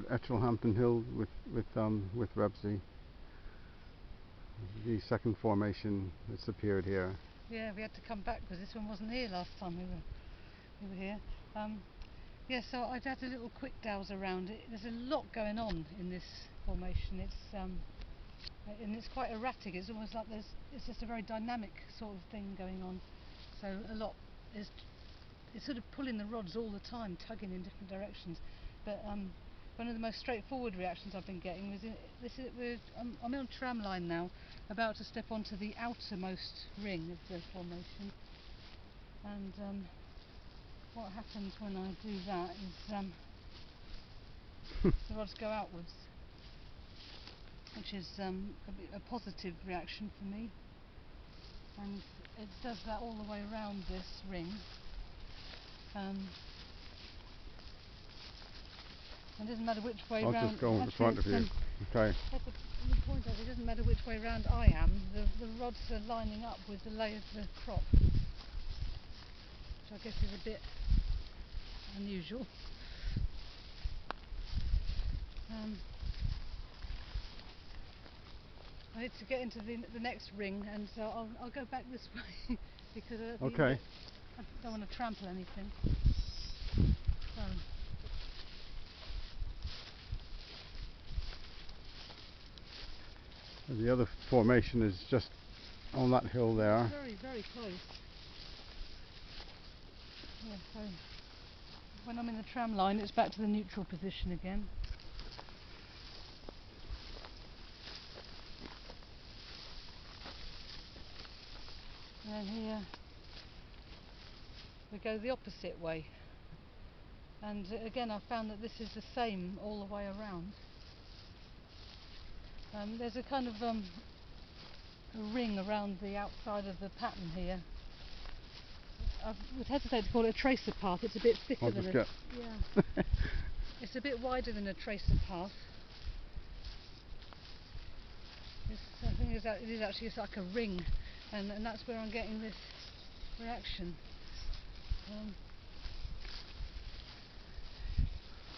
about Etchilhampton Hill with Rebsie. The second formation that's appeared here. Yeah, we had to come back because this one wasn't here last time we were here. Yeah, so I'd had a little quick douse around it. There's a lot going on in this formation. And it's quite erratic. It's almost like it's just a very dynamic sort of thing going on. So a lot is it's sort of pulling the rods all the time, tugging in different directions. But one of the most straightforward reactions I've been getting was I'm on tram line now, about to step onto the outermost ring of the formation, and what happens when I do that is the rods go outwards, which is a positive reaction for me, and it does that all the way around this ring. It doesn't matter which way round. I'll just go in front of you. Okay. The point is, it doesn't matter which way round I am. The rods are lining up with the lay of the crop, which I guess is a bit unusual. I need to get into the next ring, and so I'll go back this way because okay. I don't want to trample anything. So. The other formation is just on that hill there. Very, very close. Yeah, so when I'm in the tram line, it's back to the neutral position again. And then here we go the opposite way. And again, I found that this is the same all the way around. There's a kind of a ring around the outside of the pattern here. I would hesitate to call it a tracer path. It's a bit thicker than a... Yeah. It's a bit wider than a tracer path. I think it is actually just like a ring, and that's where I'm getting this reaction.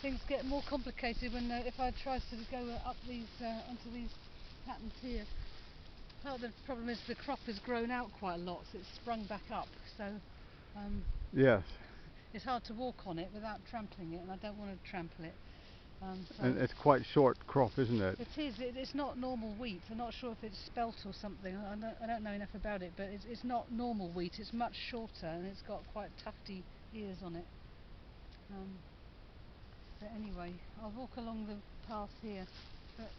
Things get more complicated when if I try to go up these onto these patterns here. Part of the problem is the crop has grown out quite a lot, so it's sprung back up. So yes, it's hard to walk on it without trampling it, and I don't want to trample it. So and it's quite short crop, isn't it? It is. It's not normal wheat. I'm not sure if it's spelt or something. I don't know enough about it, but it's not normal wheat. It's much shorter, and it's got quite tufty ears on it. But anyway, I'll walk along the path here. But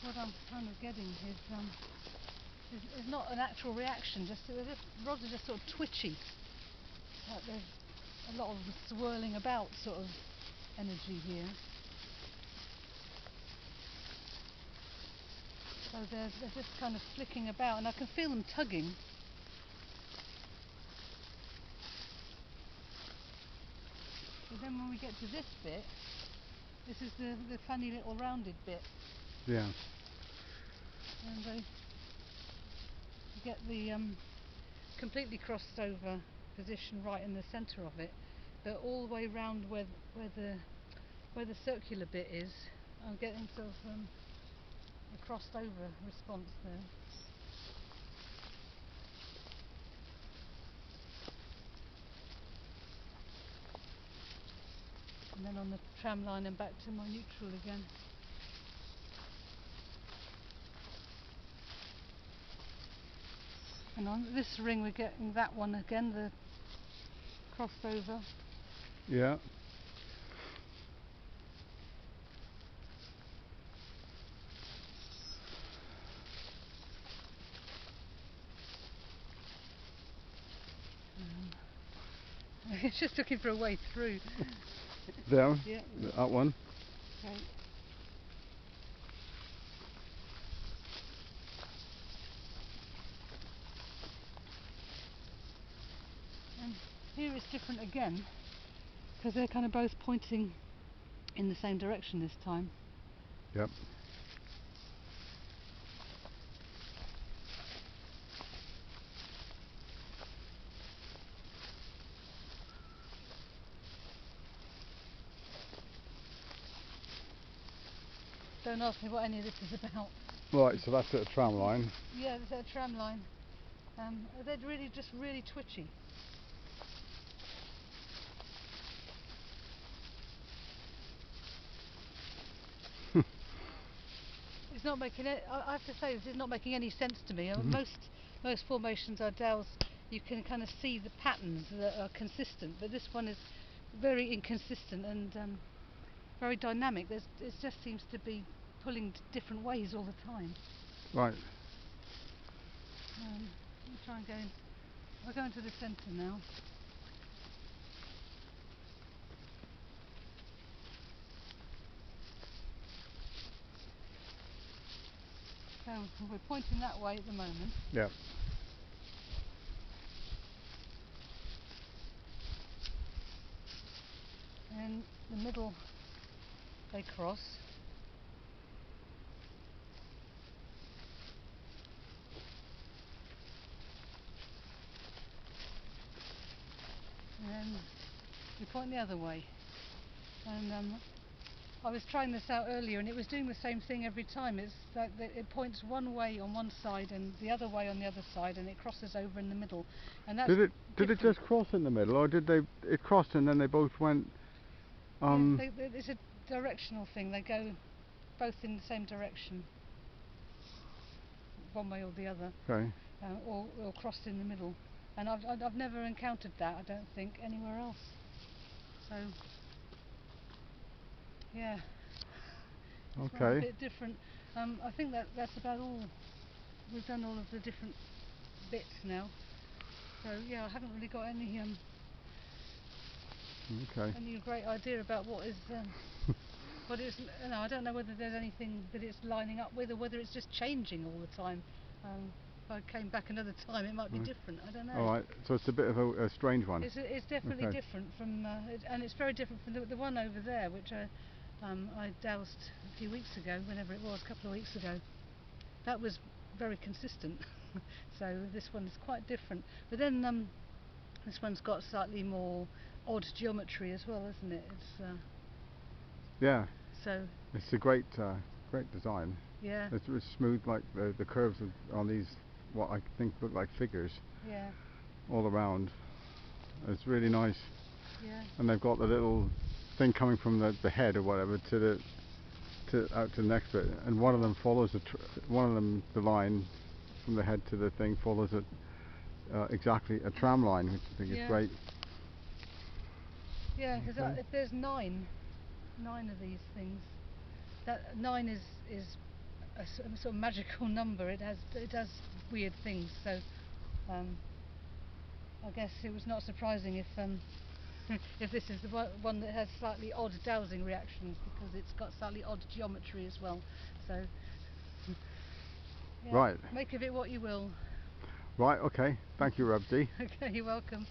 what I'm kind of getting is not an actual reaction. Just the rods are just sort of twitchy. Like there's a lot of swirling about sort of energy here. So they're just kind of flicking about, and I can feel them tugging. But then when we get to this bit, this is the funny little rounded bit. Yeah. And they get the completely crossed over position right in the centre of it, but all the way round where the circular bit is, I'm getting sort of a crossed over response there. And then on the tram line and back to my neutral again. And on this ring we're getting that one again, the crossed over. Yeah. It's just looking for a way through. There? Yeah. That one? Okay. And here it's different again, because they're kind of both pointing in the same direction this time. Yep. Don't ask me what any of this is about. Right, so that's at a tram line. Yeah, there's a tram line. They're really just really twitchy. It's not making it. I have to say, this is not making any sense to me. Most formations are dowels. You can kind of see the patterns that are consistent, but this one is very inconsistent and very dynamic. It just seems to be pulling different ways all the time. Right. Let me try and go in. I'll go into the centre now. So we're pointing that way at the moment. Yeah. And the middle they cross. And then we point the other way. And I was trying this out earlier and it was doing the same thing every time. It's like it points one way on one side and the other way on the other side, and it crosses over in the middle. And that's did it just cross in the middle, or did it crossed and then they both went it's a directional thing. They go both in the same direction, one way or the other. Okay. Or crossed in the middle. And I've never encountered that, I don't think, anywhere else. So yeah, it's a Okay. bit different. I think that's about all. We've done all of the different bits now. So yeah, I haven't really got any any great idea about what is what is. You know, I don't know whether there's anything that it's lining up with, or whether it's just changing all the time. If I came back another time, it might be different. I don't know. All right, so it's a bit of a strange one. It's definitely different from, and it's very different from the one over there, which I doused a few weeks ago, whenever it was, a couple of weeks ago. That was very consistent. So this one is quite different. But then this one's got slightly more odd geometry as well, isn't it? It's yeah. So it's a great design. Yeah. It's smooth, like the curves on these, what I think look like figures. Yeah. All around. It's really nice. Yeah. And they've got the little thing coming from the head or whatever out to the next bit, and one of them follows the line from the head to the thing follows exactly a tram line, which I think is great. Yeah, because if there's nine of these things, that 9 is a sort of magical number. It does weird things. So I guess it was not surprising if if this is the one that has slightly odd dowsing reactions, because it's got slightly odd geometry as well. So yeah, right. Make of it what you will. Right. Okay. Thank you, Rebsie. Okay, you're welcome.